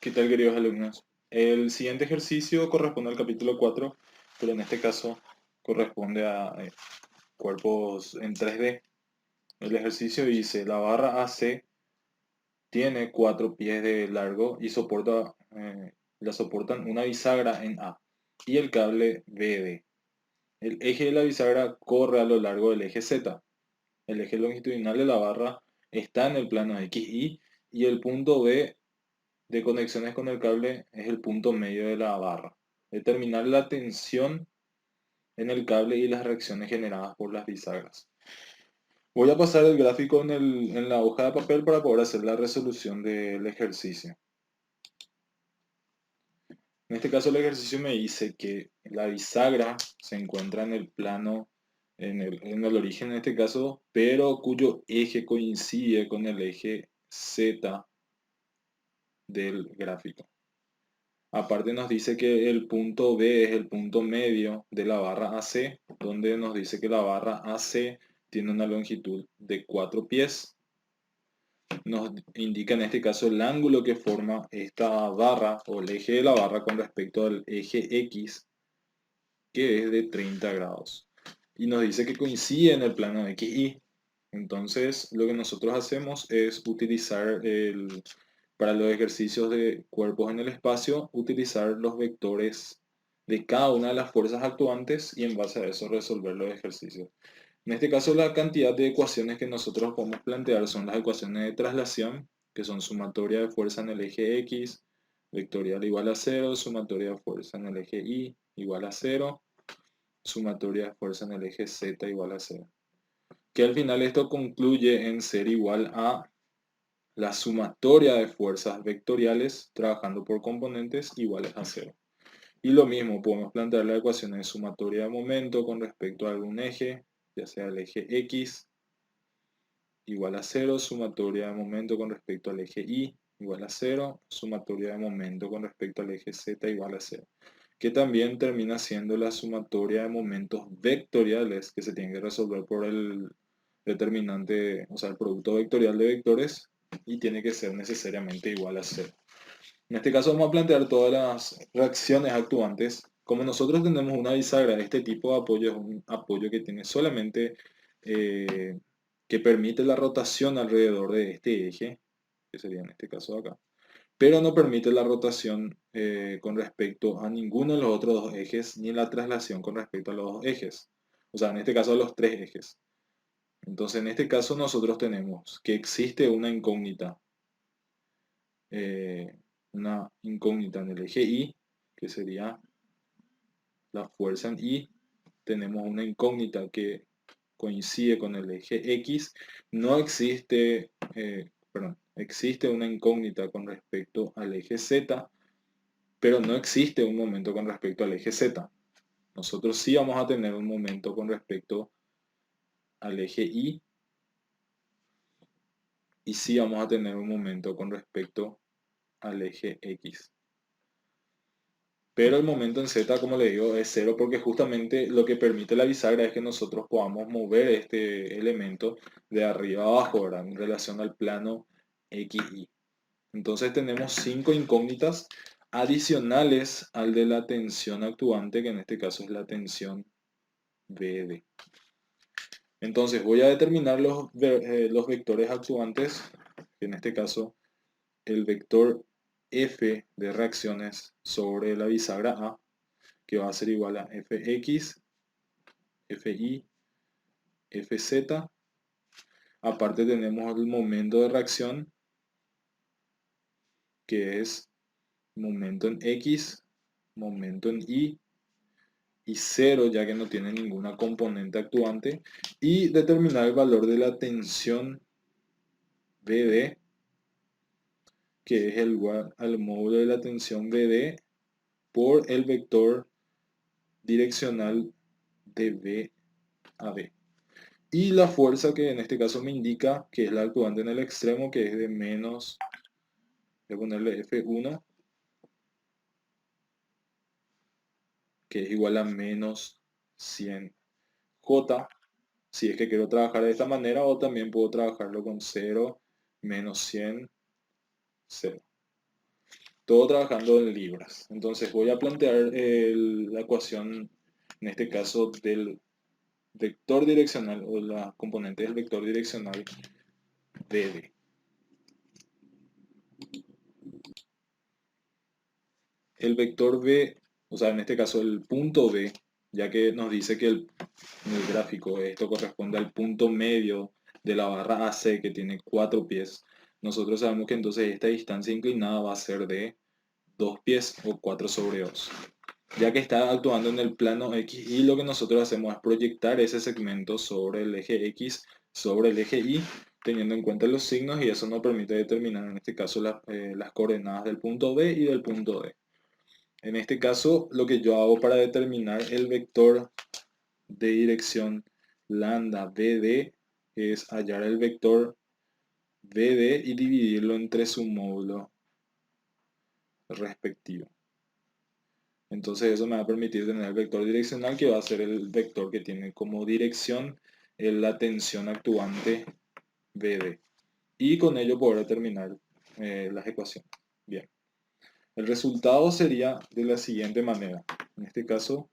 ¿Qué tal, queridos alumnos? El siguiente ejercicio corresponde al capítulo 4, pero en este caso corresponde a cuerpos en 3D. El ejercicio dice, la barra AC tiene 4 pies de largo y la soportan una bisagra en A y el cable BD. El eje de la bisagra corre a lo largo del eje Z. El eje longitudinal de la barra está en el plano XY y el punto B de conexiones con el cable es el punto medio de la barra. Determinar la tensión en el cable y las reacciones generadas por las bisagras. Voy a pasar el gráfico en la hoja de papel para poder hacer la resolución del ejercicio. En este caso el ejercicio me dice que la bisagra se encuentra en el plano, en el origen en este caso, pero cuyo eje coincide con el eje Z del gráfico. Aparte nos dice que el punto B es el punto medio de la barra AC, donde nos dice que la barra AC tiene una longitud de 4 pies. Nos indica en este caso el ángulo que forma esta barra o el eje de la barra con respecto al eje X, que es de 30 grados. Y nos dice que coincide en el plano XY. Entonces lo que nosotros hacemos es utilizar para los ejercicios de cuerpos en el espacio, utilizar los vectores de cada una de las fuerzas actuantes y en base a eso resolver los ejercicios. En este caso la cantidad de ecuaciones que nosotros podemos plantear son las ecuaciones de traslación, que son sumatoria de fuerza en el eje X, vectorial igual a 0, sumatoria de fuerza en el eje Y igual a 0, sumatoria de fuerza en el eje Z igual a 0. Que al final esto concluye en ser igual a la sumatoria de fuerzas vectoriales trabajando por componentes iguales a 0. Y lo mismo, podemos plantear la ecuación de sumatoria de momento con respecto a algún eje, ya sea el eje X igual a 0, sumatoria de momento con respecto al eje Y igual a 0, sumatoria de momento con respecto al eje Z igual a 0. Que también termina siendo la sumatoria de momentos vectoriales que se tienen que resolver por el determinante, o sea, el producto vectorial de vectores, y tiene que ser necesariamente igual a 0. En este caso vamos a plantear todas las reacciones actuantes. Como nosotros tenemos una bisagra, este tipo de apoyo es un apoyo que tiene solamente eh, que permite la rotación alrededor de este eje, que sería en este caso acá, pero no permite la rotación con respecto a ninguno de los otros dos ejes, ni la traslación con respecto a los dos ejes. O sea, en este caso a los tres ejes. Entonces, en este caso nosotros tenemos que existe eh, una incógnita en el eje Y, que sería la fuerza en Y. Tenemos una incógnita que coincide con el eje X. No existe, existe una incógnita con respecto al eje Z, pero no existe un momento con respecto al eje Z. Nosotros sí vamos a tener un momento con respecto al eje Y y sí vamos a tener un momento con respecto al eje X. Pero el momento en Z, como le digo, es cero porque justamente lo que permite la bisagra es que nosotros podamos mover este elemento de arriba a abajo, ¿verdad? En relación al plano XY. Entonces tenemos 5 incógnitas adicionales al de la tensión actuante, que en este caso es la tensión BD. Entonces voy a determinar los vectores actuantes, que en este caso el vector F de reacciones sobre la bisagra A, que va a ser igual a Fx, Fi, Fz. Aparte tenemos el momento de reacción, que es momento en X, momento en y 0 ya que no tiene ninguna componente actuante, y determinar el valor de la tensión BD, que es el igual al módulo de la tensión BD por el vector direccional de B a B. Y la fuerza que en este caso me indica que es la actuante en el extremo, que es de menos, voy a ponerle F1, que es igual a menos 100 J, si es que quiero trabajar de esta manera, o también puedo trabajarlo con 0, menos 100, 0. todo trabajando en libras. Entonces voy a plantear la ecuación, en este caso, del vector direccional o la componente del vector direccional BD. El vector B, o sea, en este caso el punto B, ya que nos dice que en el gráfico esto corresponde al punto medio de la barra AC que tiene 4 pies, nosotros sabemos que entonces esta distancia inclinada va a ser de 2 pies o 4 sobre 2, ya que está actuando en el plano X y lo que nosotros hacemos es proyectar ese segmento sobre el eje X, sobre el eje Y, teniendo en cuenta los signos, y eso nos permite determinar en este caso las coordenadas del punto B y del punto D. En este caso, lo que yo hago para determinar el vector de dirección lambda BD es hallar el vector BD y dividirlo entre su módulo respectivo. Entonces eso me va a permitir tener el vector direccional, que va a ser el vector que tiene como dirección la tensión actuante BD. Y con ello poder determinar las ecuaciones. Bien. El resultado sería de la siguiente manera. En este caso,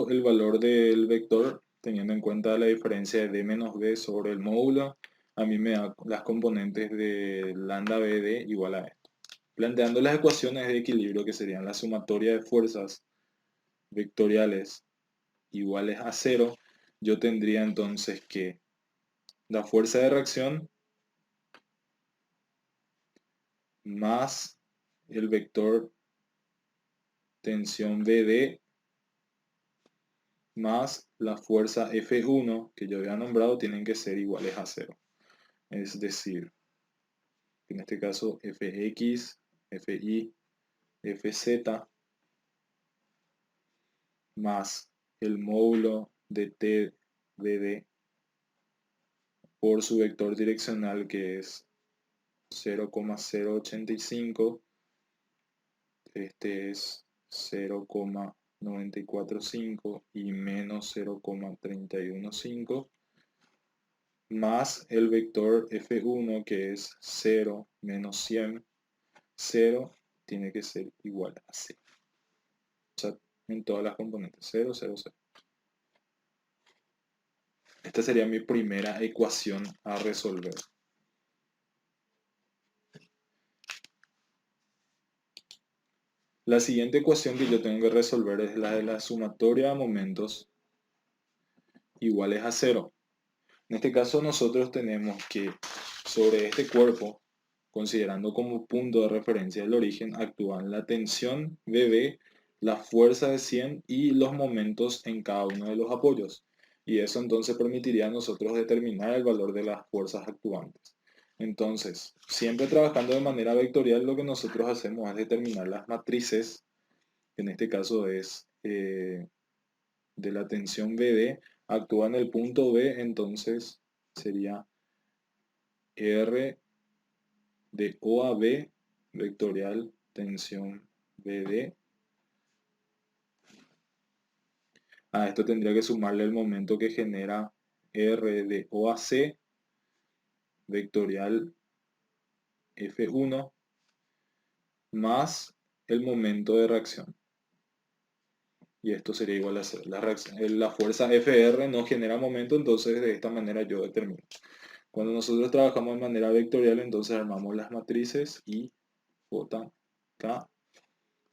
el valor del vector, teniendo en cuenta la diferencia de d menos b sobre el módulo, a mí me da las componentes de lambda BD igual a esto. Planteando las ecuaciones de equilibrio, que serían la sumatoria de fuerzas vectoriales iguales a 0, yo tendría entonces que la fuerza de reacción más el vector tensión BD más la fuerza F1 que yo había nombrado tienen que ser iguales a 0. Es decir, en este caso Fx, Fi, Fz más el módulo de TBD por su vector direccional, que es 0,085, este es 0,945 y menos 0,315, más el vector F1 que es 0 menos 100, 0 tiene que ser igual a 0. O sea, en todas las componentes, 0, 0, 0. Esta sería mi primera ecuación a resolver. La siguiente ecuación que yo tengo que resolver es la de la sumatoria de momentos iguales a 0. En este caso nosotros tenemos que sobre este cuerpo, considerando como punto de referencia el origen, actúan la tensión BB, la fuerza de 100 y los momentos en cada uno de los apoyos. Y eso entonces permitiría a nosotros determinar el valor de las fuerzas actuantes. Entonces, siempre trabajando de manera vectorial, lo que nosotros hacemos es determinar las matrices, que en este caso es de la tensión BD, actúa en el punto B, entonces sería R de O a B, vectorial tensión BD. A esto tendría que sumarle el momento que genera R de O a C, vectorial F1, más el momento de reacción. Y esto sería igual a 0. La fuerza FR no genera momento, entonces de esta manera yo determino. Cuando nosotros trabajamos de manera vectorial, entonces armamos las matrices I, J, K,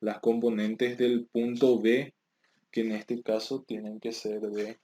las componentes del punto B, que en este caso tienen que ser de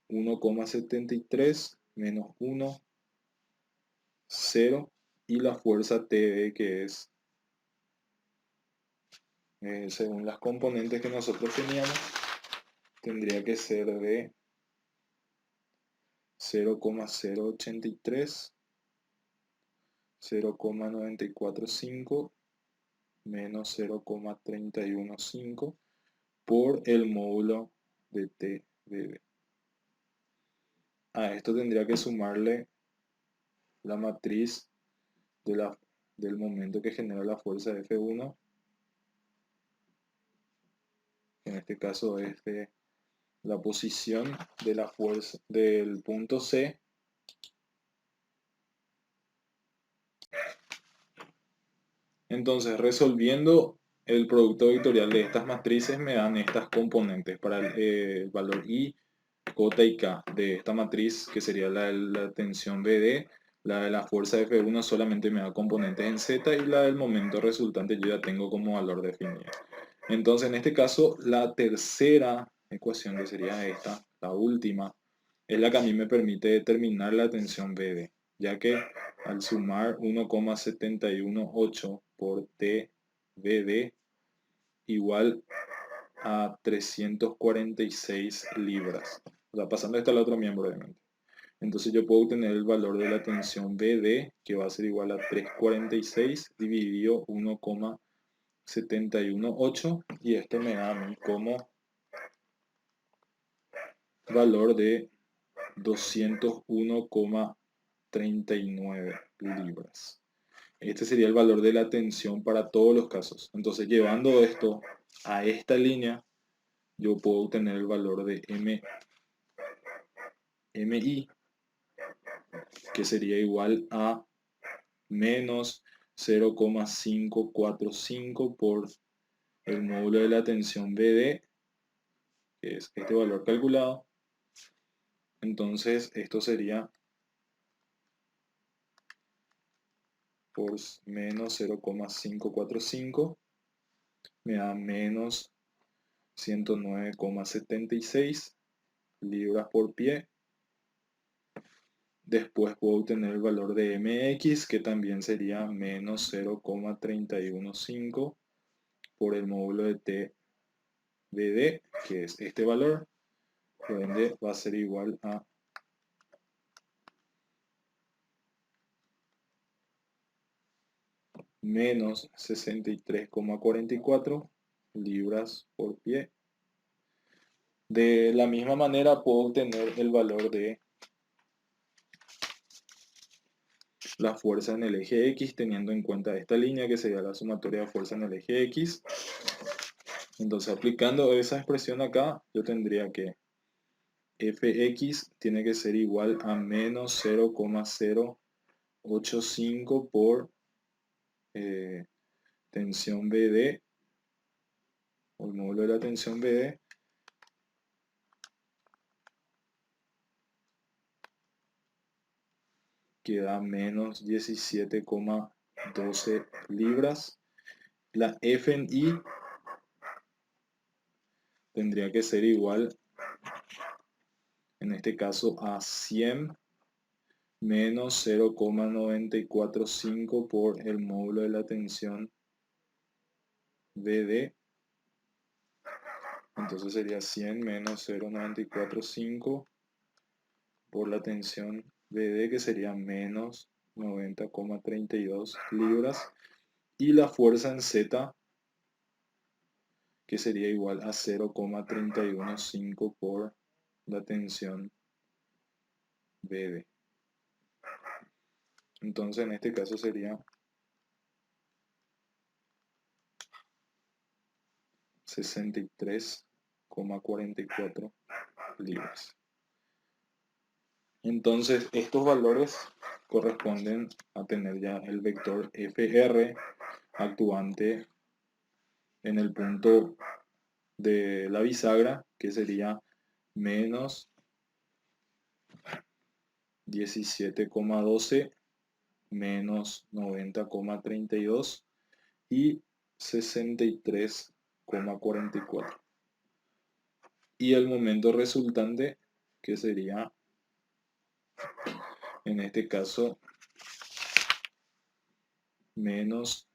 1,73 menos 1, 0, y la fuerza TD, que es, según las componentes que nosotros teníamos, tendría que ser de 0,083, 0,945 menos 0,315 por el módulo de TDB. A esto tendría que sumarle la matriz del momento que genera la fuerza F1, que en este caso es de la posición de la fuerza del punto C Entonces, resolviendo el producto vectorial de estas matrices me dan estas componentes para el valor I, J y K de esta matriz, que sería la de la tensión BD. La de la fuerza F1 solamente me da componentes en Z y la del momento resultante yo ya tengo como valor definido. Entonces, en este caso, la tercera ecuación, que sería esta, la última, es la que a mí me permite determinar la tensión BD, ya que al sumar 1,718 por TBD igual a 346 libras. O sea, pasando esto al otro miembro, obviamente. Entonces yo puedo obtener el valor de la tensión BD, que va a ser igual a 346 dividido 1,718, y esto me da a mí como valor de 201,39 libras. Este sería el valor de la tensión para todos los casos. Entonces, llevando esto a esta línea, yo puedo obtener el valor de MI, que sería igual a menos 0,545 por el módulo de la tensión BD, que es este valor calculado. Entonces, esto sería por menos 0,545, me da menos 109,76 libras por pie. Después puedo obtener el valor de MX, que también sería menos 0,315 por el módulo de TBD, que es este valor. Por ende va a ser igual a menos 63,44 libras por pie. De la misma manera puedo obtener el valor de la fuerza en el eje X, teniendo en cuenta esta línea, que sería la sumatoria de fuerza en el eje X. Entonces, aplicando esa expresión acá, yo tendría que Fx tiene que ser igual a menos 0,085 por tensión BD, o el módulo de la tensión BD, que da menos 17,12 libras. La F en I tendría que ser igual, en este caso, a 100 menos 0,945 por el módulo de la tensión BD. Entonces sería 100 menos 0,945 por la tensión BD, que sería menos 90,32 libras. Y la fuerza en Z, que sería igual a 0,315 por la tensión BD. Entonces en este caso sería 63,44 libras. Entonces estos valores corresponden a tener ya el vector FR actuante en el punto de la bisagra, que sería menos 17,12 menos 90,32 y 63,44. Y el momento resultante, que sería, en este caso, menos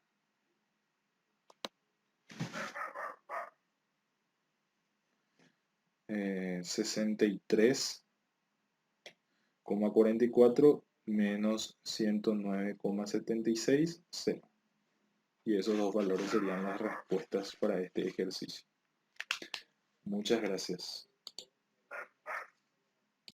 63,44 menos 109,76, 0. Y esos dos valores serían las respuestas para este ejercicio. Muchas gracias.